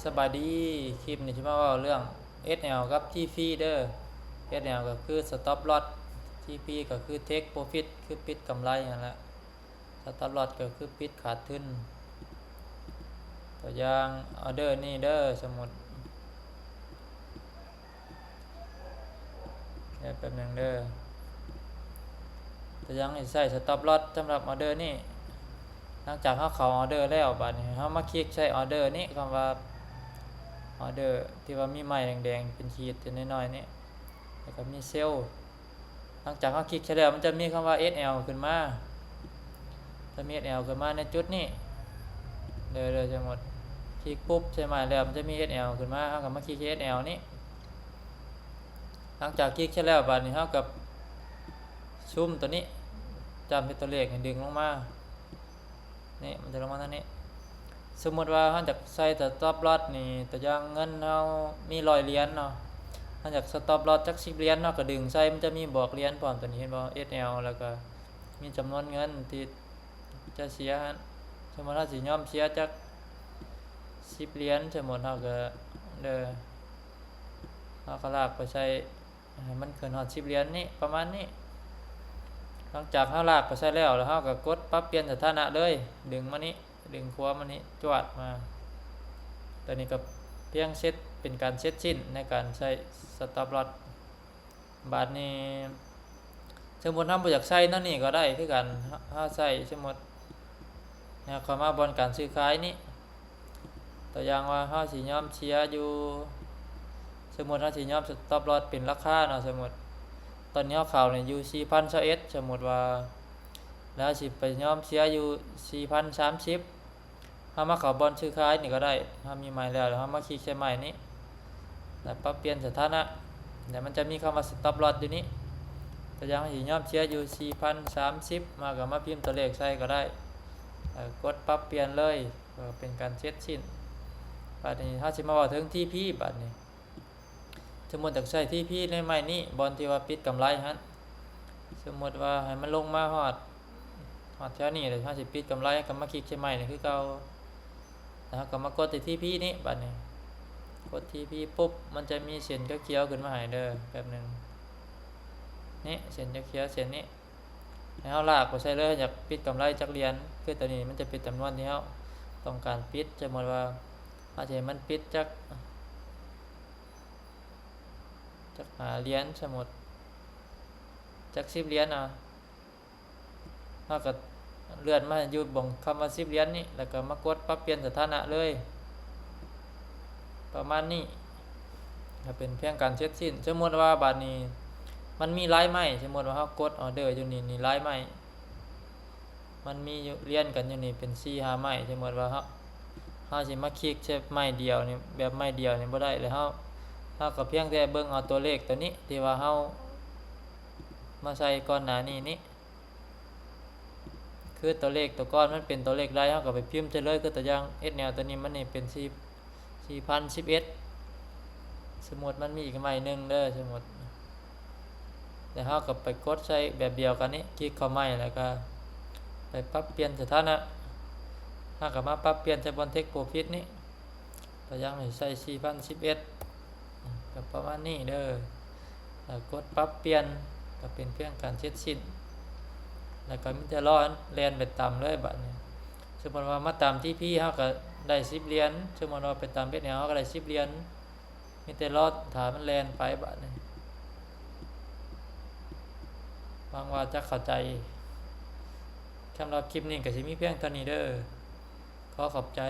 สบายดีคลิปนี้ที่มาว่าเรื่อง SL กับ TP เด้อ SL ก็คือ Stop Loss TP ก็คือ Take Profit คือปิดกำไรนั่นแหละ Stop Loss ก็คือปิดขาดทุนตัวอย่างออเดอร์นี่เด้อสมมุติแป๊บนึงเด้อตัวอย่างนี่ใส่ Stop Loss สำหรับออเดอร์นี่หลังจากเข้าออเดอร์แล้วบัดนี้เฮามาคลิกใช้ออเดอร์นี้คำว่าออเดอร์ที่ว่ามีไม้แดงๆเป็นขีดเป็นน้อยๆนี่แล้วก็มีเซลล์หลังจากเขาคลิกใช้แล้วมันจะมีคำว่า SL ขึ้นมาจะมี SL ขึ้นมาในจุดนี้เลยจะหมดคลิกปุ๊บใช่ไหมแล้วมันจะมี SL ขึ้นมาเขาก็มาคลิก SL นี้หลังจากคลิกใช้แล้วบัดนี้เขากับซูมตัวนี้จำเป็นตัวเลขให้ดึงลงมานี่มันจะลงมาทางนี้สมมติว่าเขาจะใส่แต่stop lossนี่แต่อย่างเงินเรามี100 เหรียญเนาะเขาจะ stop loss จัก10 เหรียญเนาะก็ดึงใส่มันจะมีบอกเหรียญพร้อมตัวนี้เห็นบ่ SL แล้วก็มีจำนวนเงินที่จะเสียสมมติเราสิยอมเสียจัก10 เหรียญสมมติเราก็เราก็ลากไปใส่ให้มันขึ้นฮอด10 เหรียญนี่ประมาณนี้หลังจากเราลากไปใส่แล้วเราก็กดปรับเปลี่ยนสถานะเลยดึงมานี้ดึงขวามานี้จวดมาตัวนี้ก็เพียงเซตเป็นการเซตชิ้นในการใช้ stop loss บาทนี้สมมติเราบ่อยากใช้นั่นนี่ก็ได้คือกันถ้าใช้สมมติเนี่ยเข้ามาบนการซื้อขายนี้ตัวอย่างว่าเราสิยอมเชียร์อยู่สมมติเราสิยอม stop loss เป็นราคาเนาะสมมติตอนนี้เขาเนี่ยอยู่ 4,021 สมมติว่าแล้วสิไปยอมเชียร์อยู่ 4,030ถ้ามาเข้าบอลซื้อขายนี่ก็ได้ถ้ามีไม้แล้วถ้ามาคลิกใช้ไม้นี้แล้วปรับเปลี่ยนสถานะเดี๋ยวมันจะมีคำว่า stop loss อยู่นี้ตัวอย่างสิยอมเชียร์อยู่ 4,030 มาก็มาพิมพ์ตัวเลขใส่ก็ได้กดปรับเปลี่ยนเลยเป็นการเซตชิ้นบัดนี้ถ้าสิมาว่าถึง TP บัดนี้สมมุติอยากใช้ TP ในไม้นี้บอลที่ว่าปิดกำไรหั่นสมมุติว่าให้มันลงมาฮอดแถวนี้เลยถ้าสิปิดกำไรก็มาคลิกใช้ไม้นี่คือเก่าแล้วก็มากดที่ TP นี้บัดนี้กด TP ปุ๊บมันจะมีเส้นเขียวๆขึ้นมาให้เด้อแป๊บนึงนี่เส้นเขียวๆเส้นนี้ให้เฮาลากไปใส่เลยอยากปิดกำไรจักเหรียญคือตัวนี้มันจะเป็นจำนวนที่เฮาต้องการปิดสมมุติว่าอาจจะให้มันปิดจัก5 เหรียญสมมุติจัก10 เหรียญเฮาก็เลื่อนมาอยู่บ่งคำว่า10 เหรียญนี่แล้วก็มากดปรับเปลี่ยนสถานะเลยประมาณนี้ก็เป็นเพียงการเสร็จสิ้นสมมุติว่าบัดนี้มันมีลายไม้สมมุติว่าเฮากดออเดอร์อยู่นี่ลายไม้มันมีอยู่เรียนกันอยู่นี่เป็น 4-5 ไม้สมมุติว่าเฮาสิมาคลิกใช้ไม้เดียวนี่แบบไม้เดียวนี่บ่ได้เลยเฮาก็เพียงแต่เบิ่งเอาตัวเลขตัวนี้ที่ว่าเฮามาใส่ก่อนหน้านี้นี่คือตัวเลขตัวก้อนมันเป็นตัวเลขลายเฮาก็ไปพิมพ์ใส่เลยคือตัวอย่าง SL ตัวนี้มันนี่เป็น4,011สมมุติมันมีอีกไม้นึงเด้อสมมุติแล้วเฮาก็ไปกดใส่แบบเดียวกันนี้คลิกเข้าไม้แล้วก็ไปปรับเปลี่ยนสถานะเฮาก็มาปรับเปลี่ยนใส่บน Take Profit นี้ตัวอย่างให้ใส่4,011ก็ประมาณนี้เด้อแล้วกดปรับเปลี่ยนก็เป็นเพียงการเสร็จสิ้นแล้วก็มีแต่รอแล่นไปตามเลยบัดนี้สมมุติว่ามาตามที่พี่เฮาก็ได้10 เหรียญสมมุติว่าไปตาม SL เฮาก็ได้10 เหรียญมีแต่รอถ้ามันแล่นไปบัดนี้หวังว่าจะเข้าใจสำหรับคลิปนี้ก็สิมีเพียงเท่านี้เด้อขอขอบใจ